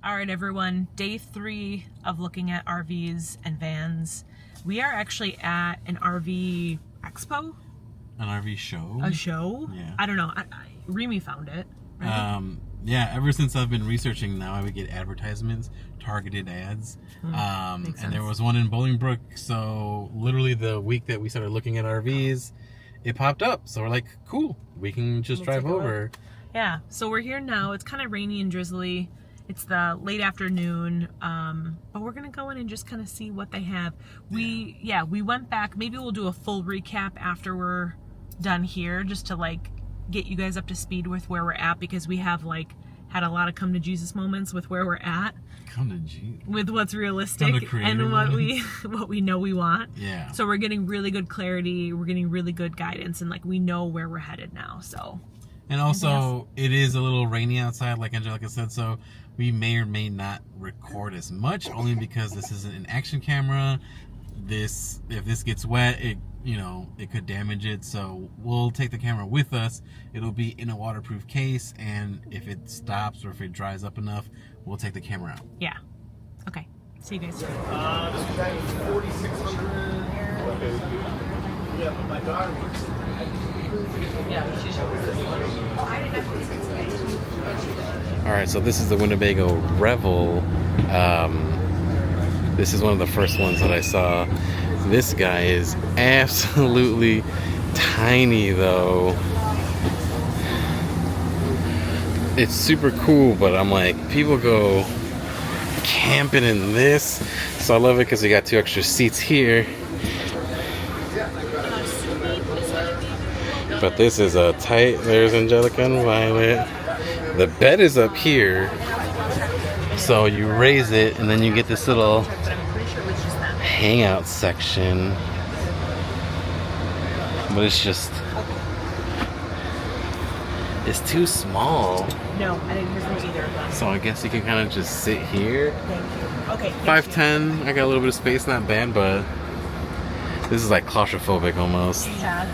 All right, everyone. Day 3 of looking at RVs and vans. We are actually at an RV expo. An RV show. A show? Yeah. I don't know. Remy found it. Right? Yeah. Ever since I've been researching, now I would get advertisements, targeted ads. Makes sense. And there was one in Bolingbrook. So literally the week that we started looking at RVs, it popped up. So we're like, cool. We can just drive over. Yeah. So we're here now. It's kind of rainy and drizzly. It's the late afternoon, but we're gonna go in and just kind of see what they have. We went back. Maybe we'll do a full recap after we're done here, just to like get you guys up to speed with where we're at, because we have like had a lot of come to Jesus moments with where we're at. Come to Jesus. With what's realistic and what we know we want. Yeah. So we're getting really good clarity. We're getting really good guidance, and like we know where we're headed now. So. And also, it is a little rainy outside, like Angelica said, so we may or may not record as much, only because this isn't an action camera. If this gets wet, it could damage it. So we'll take the camera with us. It'll be in a waterproof case, and if it stops or if it dries up enough, we'll take the camera out. Yeah. Okay. See you guys. This is 4,600. Yeah, but my daughter works. Alright, so this is the Winnebago Revel. This is one of the first ones that I saw. This guy is absolutely tiny though. It's super cool, but I'm like, people go camping in this. So I love it because we got 2 extra seats here. But this is a tight, there's Angelica and Violet. The bed is up here. So you raise it and then you get this little hangout section. But it's just, it's too small. No, I didn't hear from either of them. So I guess you can kind of just sit here. Thank you. Okay. 5'10", I got a little bit of space, not bad, but this is like claustrophobic almost. Yeah.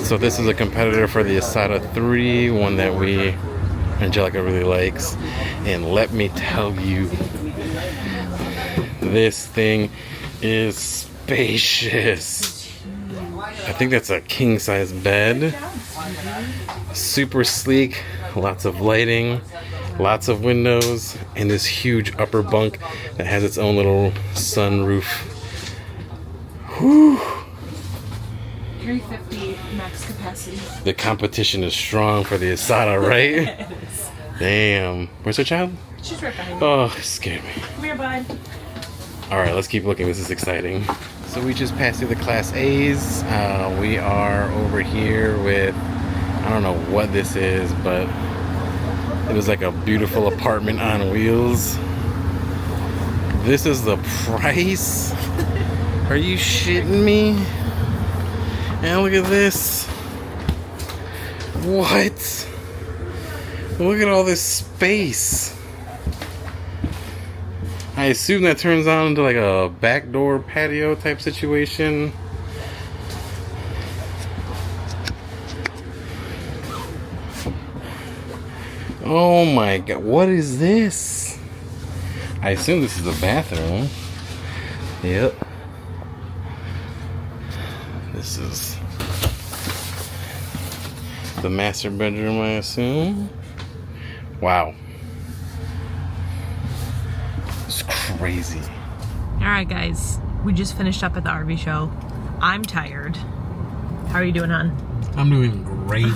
So this is a competitor for the Asada 3, one that Angelica really likes. And let me tell you, this thing is spacious. I think that's a king-size bed. Super sleek, lots of lighting, lots of windows, and this huge upper bunk that has its own little sunroof. Whew. 350 max capacity. The competition is strong for the Asada, right? It is. Damn. Where's her child? She's right behind me. Oh, it scared me. Come here, bud. Alright, let's keep looking. This is exciting. So we just passed through the Class A's. We are over here with, I don't know what this is, but it was like a beautiful apartment on wheels. This is the price? Are you shitting me? And look at this. What? Look at all this space. I assume that turns on into like a backdoor patio type situation. Oh my god, what is this? I assume this is a bathroom. Yep. This is the master bedroom, I assume. Wow. It's crazy. Alright, guys. We just finished up at the RV show. I'm tired. How are you doing, hon? I'm doing great.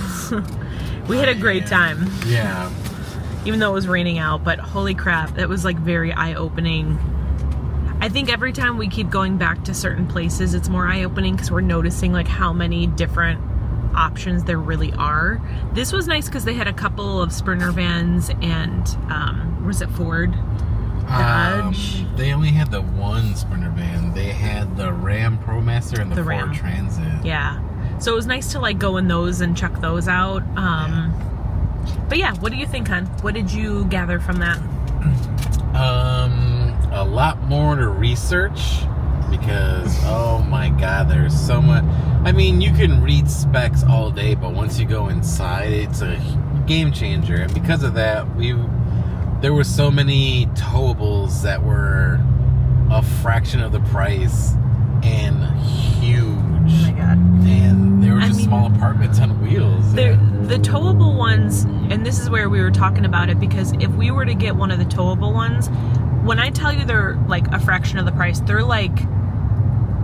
We had a great time. Yeah. Even though it was raining out, but holy crap, that was like very eye-opening. I think every time we keep going back to certain places, it's more eye-opening because we're noticing like how many different options there really are. This was nice because they had a couple of Sprinter vans and was it Ford? Dodge? They only had the one Sprinter van. They had the Ram ProMaster and the Ford Ram. Transit. Yeah. So it was nice to like go in those and check those out. But yeah, what do you think, hon? What did you gather from that? A lot more to research because oh my god, there's so much. I mean, you can read specs all day, but once you go inside, it's a game changer. And because of that, we there were so many towables that were a fraction of the price and huge. Oh my god. And they were just small apartments on wheels. The towable ones, and this is where we were talking about it, because if we were to get one of the towable ones, when I tell you they're like a fraction of the price, they're like,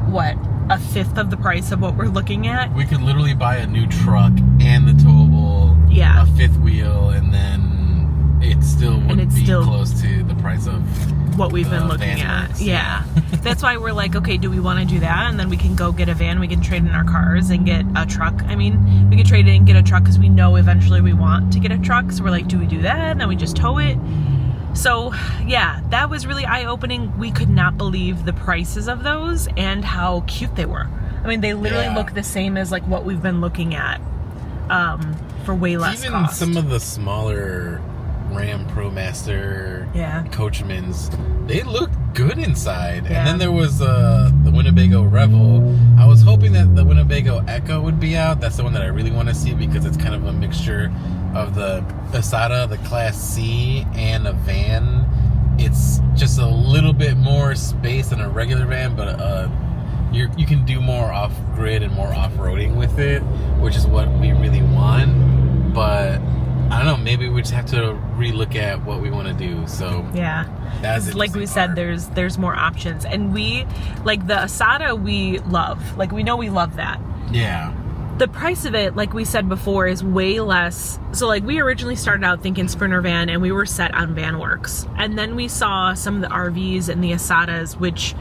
what, a fifth of the price of what we're looking at? We could literally buy a new truck and the towable, Yeah. a fifth wheel, and then it still wouldn't be still close to the price of what we've been looking van at. works. Yeah. That's why we're like, okay, do we want to do that? And then we can go get a van, we can trade in our cars and get a truck. I mean, we could trade in and get a truck because we know eventually we want to get a truck. So we're like, do we do that? And then we just tow it. So yeah, that was really eye-opening. We could not believe the prices of those and how cute they were. I mean, they literally look the same as like what we've been looking at for way less Even cost. some of the smaller Ram ProMaster Coachmans, they look good inside. Yeah. And then there was the Winnebago Revel. I was hoping that the Winnebago Ekko would be out. That's the one that I really want to see because it's kind of a mixture of the Asada, the Class C, and a van. It's just a little bit more space than a regular van, but you can do more off-grid and more off-roading with it, which is what we really want. But I don't know, maybe we just have to relook at what we want to do. So yeah, that's like we said, there's more options, and we like the Asada we love. Like we know we love that. Yeah. The price of it, like we said before, is way less. So like we originally started out thinking Sprinter van and we were set on VanWorks. And then we saw some of the RVs and the Asadas, which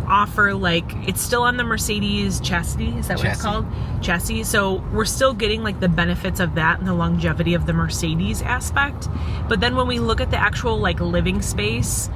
offer like, it's still on the Mercedes chassis. Is that what it's called? Chassis. So we're still getting like the benefits of that and the longevity of the Mercedes aspect. But then when we look at the actual like living space,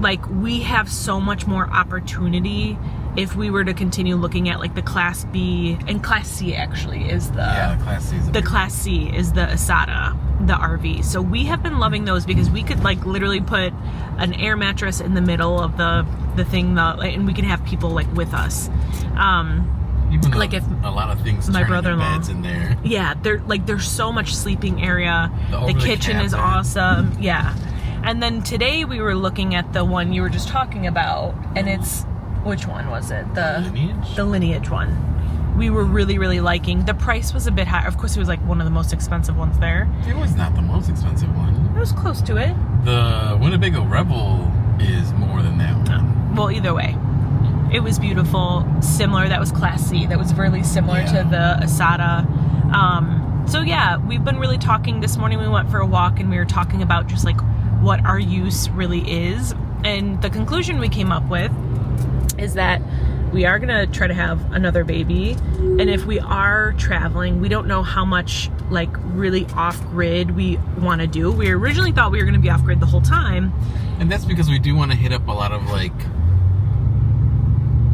like we have so much more opportunity if we were to continue looking at like the Class B and Class C actually is the Class C is the Class C is the Asada, the RV. So we have been loving those because we could like literally put an air mattress in the middle of the thing, and we can have people like with us. Even though like if a lot of things my turn into brother-in-law beds in there. Yeah, there's so much sleeping area. The over the kitchen is cabinet. awesome. Yeah. And then today we were looking at the one you were just talking about, and it's, which one was it? The Lineage one. We were really, really liking. The price was a bit high. Of course, it was like one of the most expensive ones there. It was not the most expensive one. It was close to it. The Winnebago Revel is more than that one. Well, either way, it was beautiful. Similar. That was Class C. That was really similar to the Asada. So yeah, we've been really talking. This morning we went for a walk and we were talking about just like what our use really is. And the conclusion we came up with is that we are gonna try to have another baby, and if we are traveling, we don't know how much like really off-grid we want to do. We originally thought we were gonna be off-grid the whole time, and that's because we do want to hit up a lot of like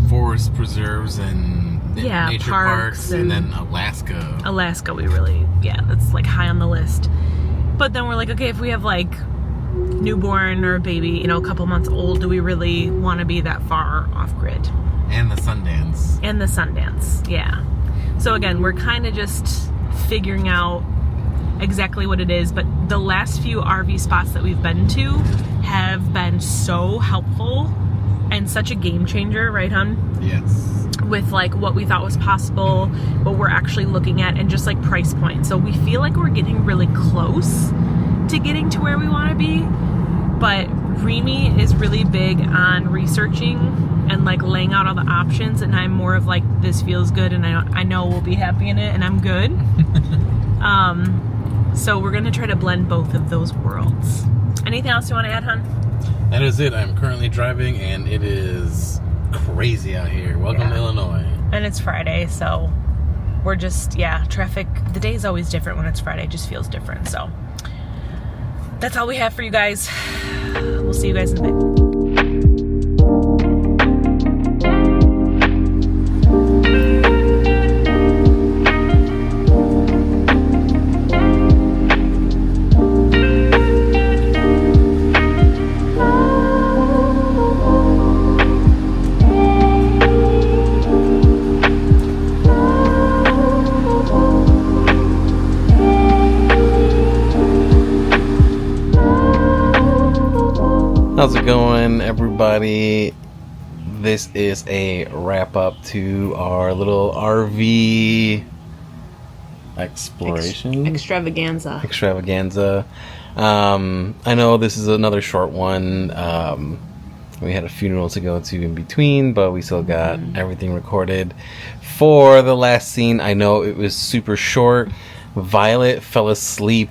forest preserves and nature parks, and then Alaska we really, that's like high on the list. But then we're like, okay, if we have like newborn or a baby, a couple months old, do we really want to be that far off-grid? And the Sundance. Yeah. So again, we're kind of just figuring out exactly what it is, but the last few RV spots that we've been to have been so helpful and such a game changer, right, hon? Yes. With like what we thought was possible, what we're actually looking at, and just like price point. So we feel like we're getting really close to getting to where we want to be, but Remy is really big on researching and like laying out all the options, and I'm more of like, this feels good and I know we'll be happy in it and I'm good. So we're gonna try to blend both of those worlds. Anything else you want to add, hon? That is it. I'm currently driving and it is crazy out here. Welcome to Illinois. And it's Friday, so we're just, traffic, the day is always different when it's Friday. It just feels different. So that's all we have for you guys. We'll see you guys in a bit. How's it going, everybody? This is a wrap up to our little RV exploration extravaganza. I know this is another short one. We had a funeral to go to in between, but we still got everything recorded for the last scene. I know it was super short. Violet fell asleep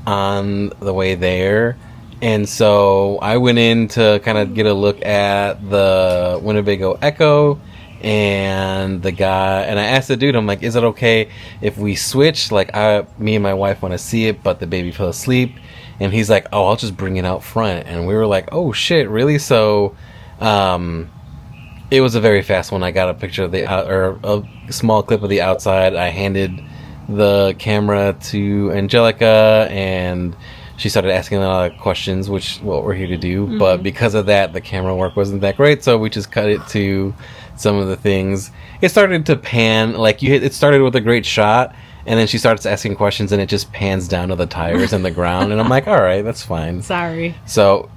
on the way there, and so I went in to kind of get a look at the Winnebago Ekko, and the guy, and I asked the dude, I'm like, is it okay if we switch? Like, me and my wife want to see it, but the baby fell asleep. And he's like, oh, I'll just bring it out front. And we were like, oh shit, really? So it was a very fast one. I got a picture of a small clip of the outside. I handed the camera to Angelica, and she started asking a lot of questions, which what we're here to do. But because of that, the camera work wasn't that great, so we just cut it to some of the things. It started to pan, like it started with a great shot, and then she starts asking questions, and it just pans down to the tires and the ground, and I'm like, all right, that's fine. Sorry. So,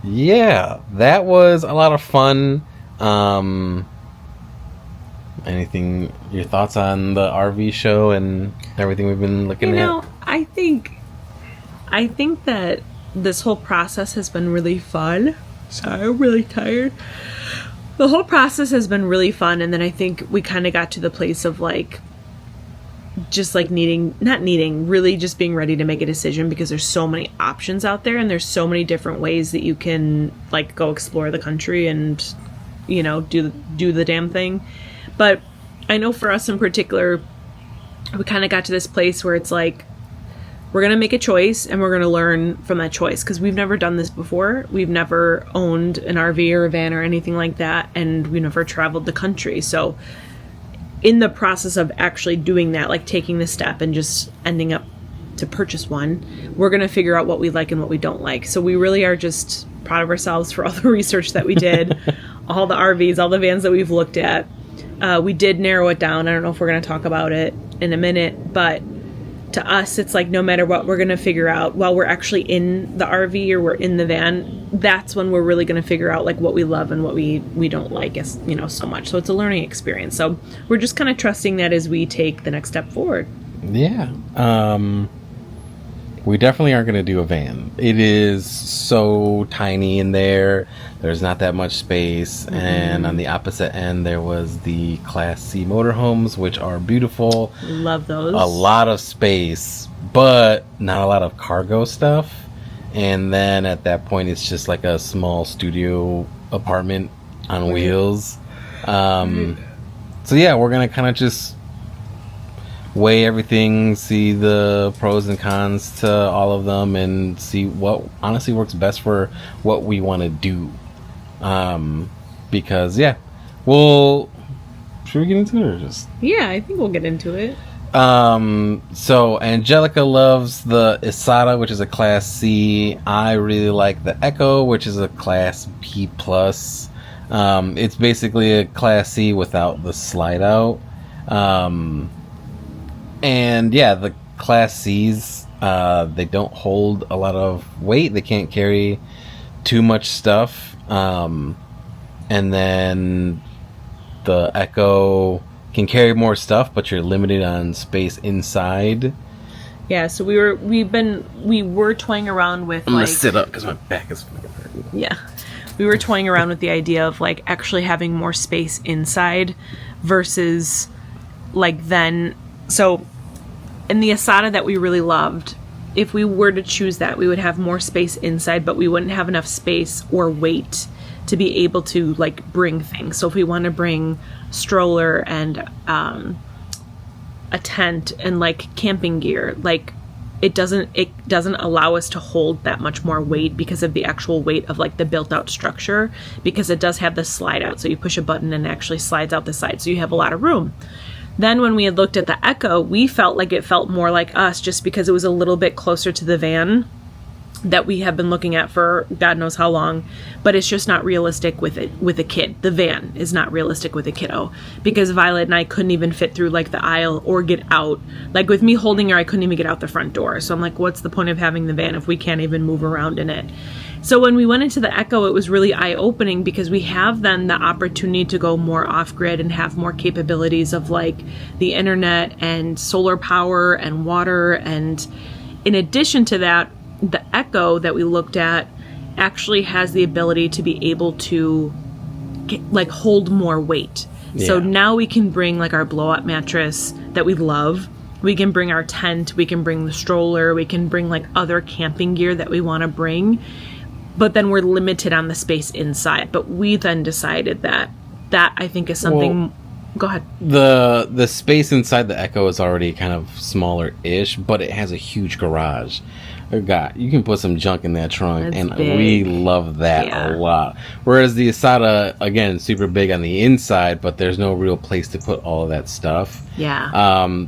yeah, that was a lot of fun. Your thoughts on the RV show and everything we've been looking at? I think that this whole process has been really fun. Sorry, I'm really tired. The whole process has been really fun, and then I think we kind of got to the place of like, just like really just being ready to make a decision, because there's so many options out there, and there's so many different ways that you can like go explore the country and, you know, do the damn thing. But I know for us in particular, we kind of got to this place where it's like, we're going to make a choice and we're going to learn from that choice, because we've never done this before. We've never owned an RV or a van or anything like that, and we've never traveled the country. So in the process of actually doing that, like taking the step and just ending up to purchase one, we're going to figure out what we like and what we don't like. So we really are just proud of ourselves for all the research that we did, all the RVs, all the vans that we've looked at. We did narrow it down. I don't know if we're going to talk about it in a minute, but to us, it's like no matter what, we're going to figure out while we're actually in the RV or we're in the van, that's when we're really going to figure out like what we love and what we don't like, as you know, so much. So it's a learning experience. So we're just kind of trusting that as we take the next step forward. Yeah. We definitely aren't going to do a van. It is so tiny in there. There's not that much space. And on the opposite end, there was the Class C motorhomes, which are beautiful. Love those. A lot of space, but not a lot of cargo stuff. And then at that point, it's just like a small studio apartment on wheels. So yeah, we're going to kind of just weigh everything, see the pros and cons to all of them, and see what honestly works best for what we want to do. Because yeah, should we get into it or just? Yeah, I think we'll get into it. So Angelica loves the Isata, which is a Class C. I really like the Ekko, which is a Class B plus. It's basically a Class C without the slide out. And yeah, the Class C's, they don't hold a lot of weight. They can't carry too much stuff. And then the Ekko can carry more stuff, but you're limited on space inside. Yeah, so we were toying around with, I'm gonna sit up because my back is hurting. Yeah. We were toying around with the idea of like actually having more space inside versus like then. So in the Asada that we really loved, if we were to choose that, we would have more space inside, but we wouldn't have enough space or weight to be able to like bring things. So if we want to bring stroller and a tent and like camping gear, like it doesn't allow us to hold that much more weight because of the actual weight of like the built out structure, because it does have the slide out. So you push a button and it actually slides out the side. So you have a lot of room. Then when we had looked at the Ekko, we felt like it felt more like us just because it was a little bit closer to the van that we have been looking at for God knows how long, but it's just not realistic with a kid. The van is not realistic with a kiddo, because Violet and I couldn't even fit through like the aisle or get out. Like with me holding her, I couldn't even get out the front door. So I'm like, what's the point of having the van if we can't even move around in it? So when we went into the Ekko, it was really eye-opening, because we have then the opportunity to go more off-grid and have more capabilities of like the internet and solar power and water. And in addition to that, the Ekko that we looked at actually has the ability to be able to like hold more weight. Yeah. So now we can bring like our blow-up mattress that we love. We can bring our tent. We can bring the stroller. We can bring like other camping gear that we want to bring. But then we're limited on the space inside. But we then decided that I think is something... Well, go ahead. The space inside the Ekko is already kind of smaller-ish, but it has a huge garage. God, you can put some junk in that trunk, That's and big. We love that a lot. Whereas the Asada, again, super big on the inside, but there's no real place to put all of that stuff. Yeah.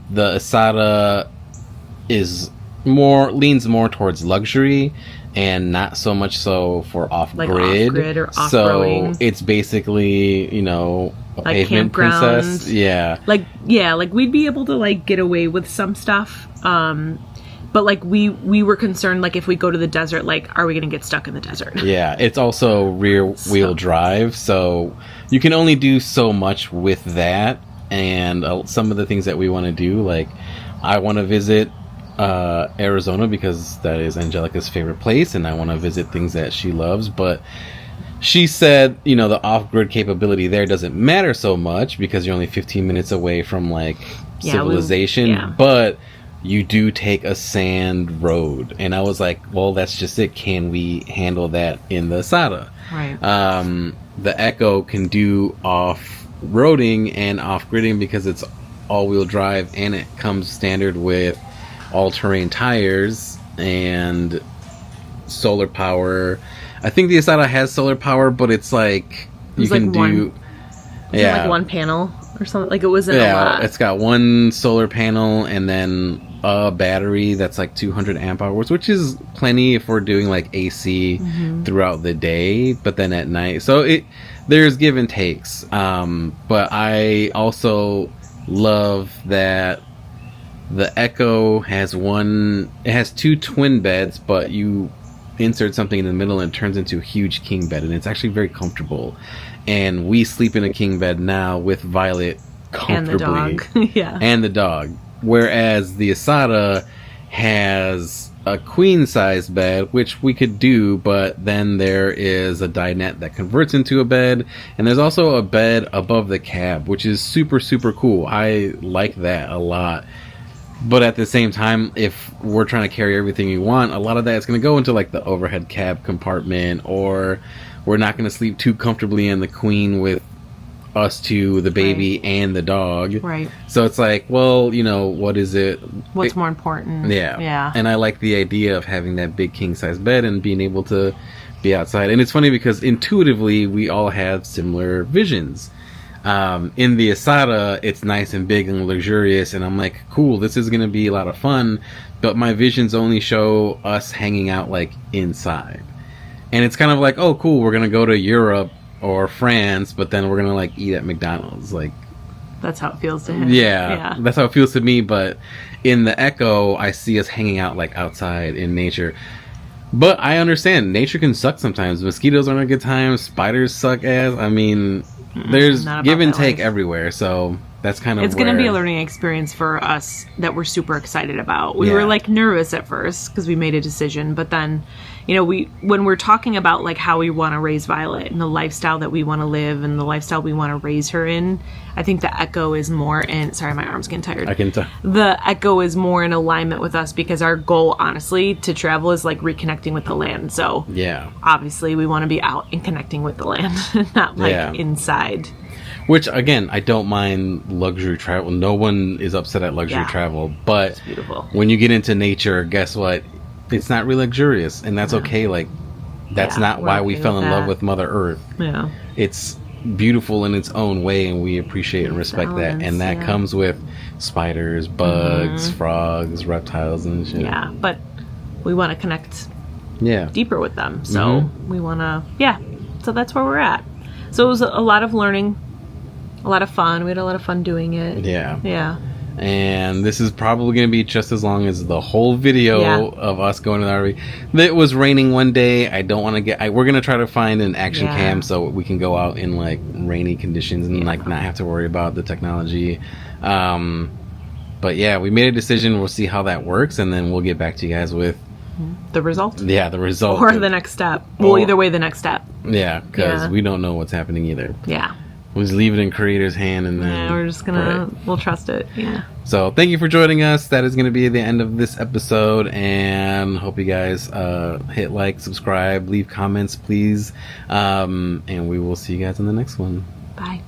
The Asada leans more towards luxury, and not so much so for off-grid. Like off-grid or off-roading. So it's basically, you know, a like pavement princess. Yeah. Like we'd be able to like get away with some stuff. But like we were concerned, like if we go to the desert, like are we going to get stuck in the desert? Yeah, it's also rear wheel drive, so you can only do so much with that. And some of the things that we want to do, like I want to visit Arizona because that is Angelica's favorite place, and I want to visit things that she loves. But she said, you know, the off-grid capability there doesn't matter so much because you're only 15 minutes away from like civilization. But you do take a sand road, and I was like, well, that's just it. Can we handle that in the Asada? Right. The Ekko can do off-roading and off-gridding because it's all-wheel drive, and it comes standard with all-terrain tires and solar power. I think the Asada has solar power, but it's like you can do like one panel or something. Like it wasn't a lot. It's got one solar panel and then a battery that's like 200 amp hours, which is plenty if we're doing like AC throughout the day, but then at night. So there's give and takes. But I also love that the Ekko has two twin beds, but you insert something in the middle and it turns into a huge king bed, and it's actually very comfortable. And we sleep in a king bed now with Violet comfortably. And the dog. Yeah. And the dog. Whereas the Asada has a queen size bed, which we could do, but then there is a dinette that converts into a bed, and there's also a bed above the cab, which is super, super cool. I like that a lot. But at the same time, if we're trying to carry everything you want, a lot of that is going to go into like the overhead cab compartment, or we're not going to sleep too comfortably in the queen with us two, the baby, and the dog. Right. So it's like, well, you know, what is it? What's more important? Yeah. Yeah. And I like the idea of having that big king size bed and being able to be outside. And it's funny because intuitively we all have similar visions. In the Asada, it's nice and big and luxurious, and I'm like, cool, this is going to be a lot of fun, but my visions only show us hanging out like inside. And it's kind of like, oh, cool, we're going to go to Europe or France, but then we're going to like eat at McDonald's. Like, that's how it feels to him. Yeah, that's how it feels to me. But in the Ekko, I see us hanging out like outside in nature. But I understand nature can suck sometimes. Mosquitoes aren't a good time. Spiders suck ass. I mean, there's give and take everywhere. So that's kind of it's going to be a learning experience for us that we're super excited about. We were like nervous at first because we made a decision, but then, you know, when we're talking about like how we want to raise Violet and the lifestyle that we want to live and the lifestyle we want to raise her in, I think the Ekko is more in. Sorry, my arm's getting tired. I can tell. The Ekko is more in alignment with us because our goal, honestly, to travel is like reconnecting with the land. So yeah, obviously we want to be out and connecting with the land, not like inside. Which, again, I don't mind luxury travel. No one is upset at luxury travel. But it's beautiful. When you get into nature, guess what? It's not real luxurious. And that's okay. Like, that's not why we fell in love with Mother Earth. Yeah. It's beautiful in its own way, and we appreciate and respect that. And that comes with spiders, bugs, frogs, reptiles, and shit. Yeah, but we want to connect deeper with them. So we want to, so that's where we're at. So it was a lot of learning, a lot of fun. We had a lot of fun doing it. Yeah. And this is probably going to be just as long as the whole video of us going to the RV. It was raining one day. I don't want to get... we're going to try to find an action cam so we can go out in, like, rainy conditions and, like, not have to worry about the technology. But, yeah, we made a decision. We'll see how that works, and then we'll get back to you guys with... the result? Yeah, the result. Or the next step. Well, either way, the next step. Yeah, because we don't know what's happening either. Yeah. We'll just leave it in creator's hand, and then... we're just gonna... We'll trust it. Yeah. So, thank you for joining us. That is going to be the end of this episode, and hope you guys hit like, subscribe, leave comments, please. And we will see you guys in the next one. Bye.